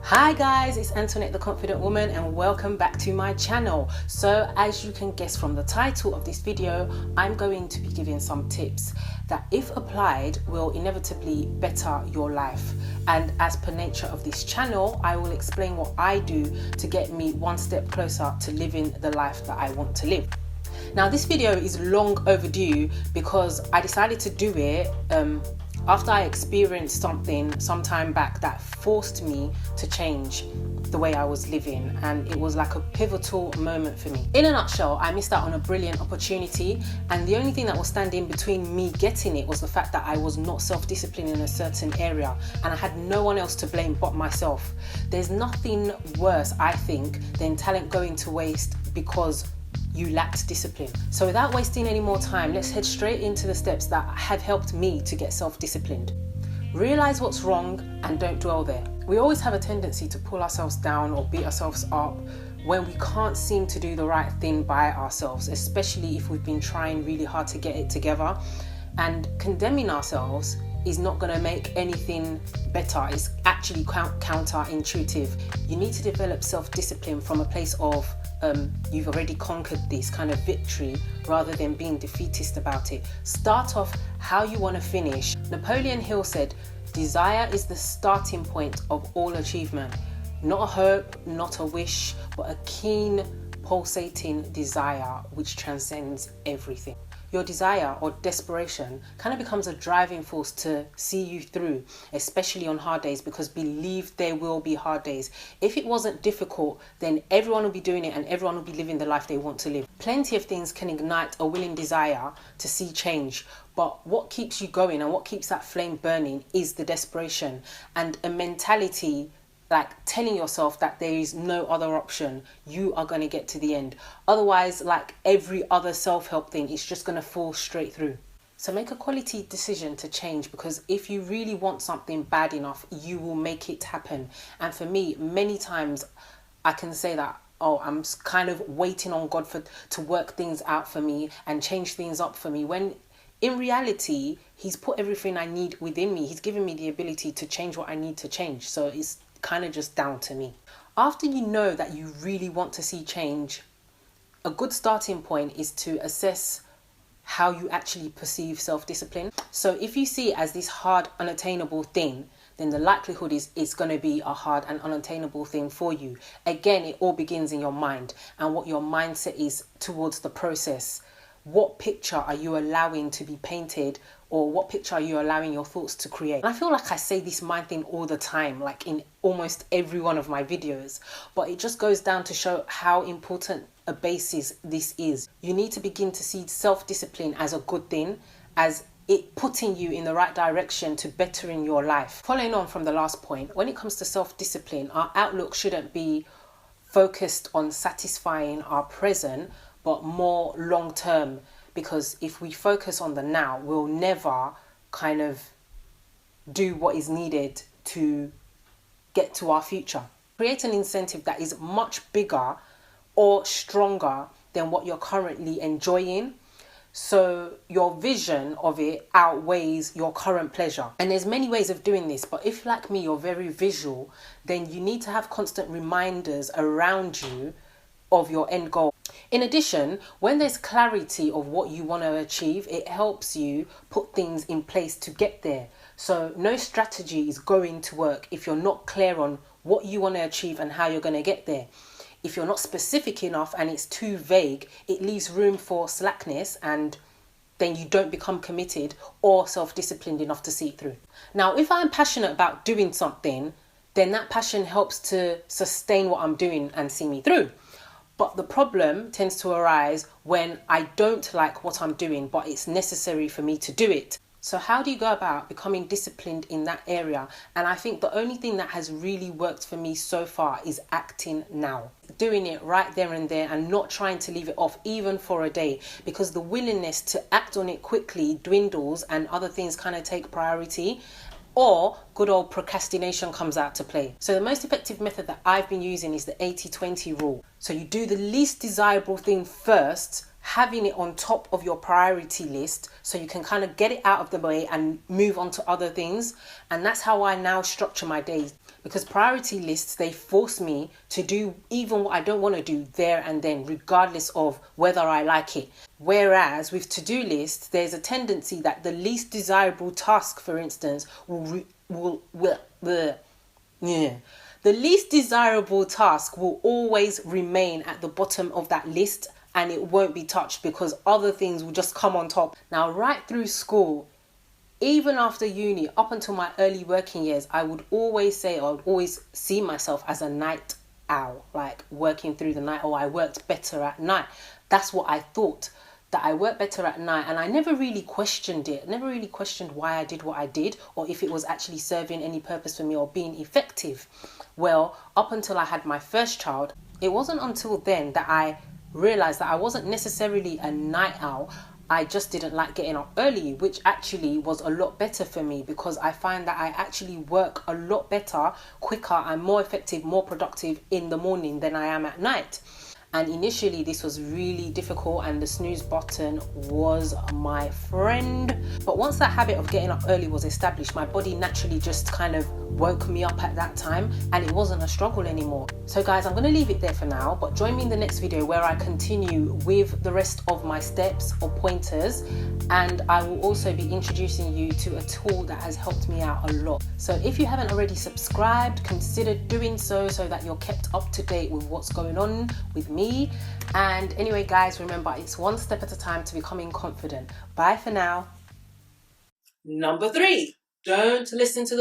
Hi guys, it's Antoinette the Confident Woman and welcome back to my channel. So as you can guess from the title of this video, I'm going to be giving some tips that if applied will inevitably better your life. And as per nature of this channel, I will explain what I do to get me one step closer to living the life that I want to live. Now this video is long overdue because I decided to do it after I experienced something some time back that forced me to change the way I was living, and it was like a pivotal moment for me. In a nutshell, I missed out on a brilliant opportunity, and the only thing that was standing between me getting it was the fact that I was not self-disciplined in a certain area, and I had no one else to blame but myself. There's nothing worse, I think, than talent going to waste because you lacked discipline. So without wasting any more time, let's head straight into the steps that have helped me to get self-disciplined. Realize what's wrong and don't dwell there. We always have a tendency to pull ourselves down or beat ourselves up when we can't seem to do the right thing by ourselves, especially if we've been trying really hard to get it together. And condemning ourselves is not going to make anything better. It's actually counterintuitive. You need to develop self-discipline from a place of you've already conquered this kind of victory rather than being defeatist about it. Start off how you want to finish. Napoleon Hill said, "Desire is the starting point of all achievement. Not a hope, not a wish, but a keen, pulsating desire which transcends everything." Your desire or desperation kind of becomes a driving force to see you through, especially on hard days, because believe there will be hard days. If it wasn't difficult, then everyone will be doing it and everyone will be living the life they want to live. Plenty of things can ignite a willing desire to see change, but what keeps you going and what keeps that flame burning is the desperation and a mentality like telling yourself that there is no other option. You are going to get to the end. Otherwise, like every other self-help thing, it's just going to fall straight through. So make a quality decision to change, because if you really want something bad enough, you will make it happen. And for me, many times I can say that, oh, I'm kind of waiting on God to work things out for me and change things up for me, when in reality, He's put everything I need within me. He's given me the ability to change what I need to change. So it's kind of just down to me. After you know that you really want to see change, a good starting point is to assess how you actually perceive self-discipline. So if you see it as this hard, unattainable thing, then the likelihood is it's going to be a hard and unattainable thing for you. Again, it all begins in your mind and what your mindset is towards the process. What picture are you allowing to be painted, or what picture are you allowing your thoughts to create? And I feel like I say this mind thing all the time, like in almost every one of my videos, but it just goes down to show how important a basis this is. You need to begin to see self-discipline as a good thing, as it putting you in the right direction to bettering your life. Following on from the last point, when it comes to self-discipline, our outlook shouldn't be focused on satisfying our present, but more long term, because if we focus on the now, we'll never kind of do what is needed to get to our future. Create an incentive that is much bigger or stronger than what you're currently enjoying, so your vision of it outweighs your current pleasure. And there's many ways of doing this, but if like me you're very visual, then you need to have constant reminders around you of your end goal. In addition, when there's clarity of what you want to achieve, it helps you put things in place to get there. So no strategy is going to work if you're not clear on what you want to achieve and how you're going to get there. If you're not specific enough and it's too vague, it leaves room for slackness, and then you don't become committed or self-disciplined enough to see it through. Now, if I'm passionate about doing something, then that passion helps to sustain what I'm doing and see me through. But the problem tends to arise when I don't like what I'm doing, but it's necessary for me to do it. So how do you go about becoming disciplined in that area? And I think the only thing that has really worked for me so far is acting now. Doing it right there and there and not trying to leave it off even for a day, because the willingness to act on it quickly dwindles and other things kind of take priority, or good old procrastination comes out to play. So the most effective method that I've been using is the 80-20 rule. So you do the least desirable thing first having it on top of your priority list so you can kind of get it out of the way and move on to other things. And that's how I now structure my days, because priority lists, they force me to do even what I don't want to do there and then, regardless of whether I like it. Whereas with to-do lists, there's a tendency that the least desirable task, for instance, the least desirable task will always remain at the bottom of that list, and it won't be touched because other things will just come on top. Now, right through school, even after uni, up until my early working years, I would always see myself as a night owl, like working through the night, or I worked better at night. That's what I thought, that I worked better at night, and I never really questioned it. Never really questioned why I did what I did, or if it was actually serving any purpose for me or being effective. Well, up until I had my first child, it wasn't until then that I realized that I wasn't necessarily a night owl. I just didn't like getting up early, which actually was a lot better for me, because I find that I actually work a lot better, quicker, and more effective, more productive in the morning than I am at night. And initially this was really difficult, and the snooze button was my friend. But once that habit of getting up early was established, my body naturally just kind of woke me up at that time, and it wasn't a struggle anymore. So guys, I'm going to leave it there for now, but join me in the next video where I continue with the rest of my steps or pointers, and I will also be introducing you to a tool that has helped me out a lot. So if you haven't already subscribed, consider doing so that you're kept up to date with what's going on with me. And anyway guys, remember, it's one step at a time to becoming confident. Bye for now. Number 3, don't listen to the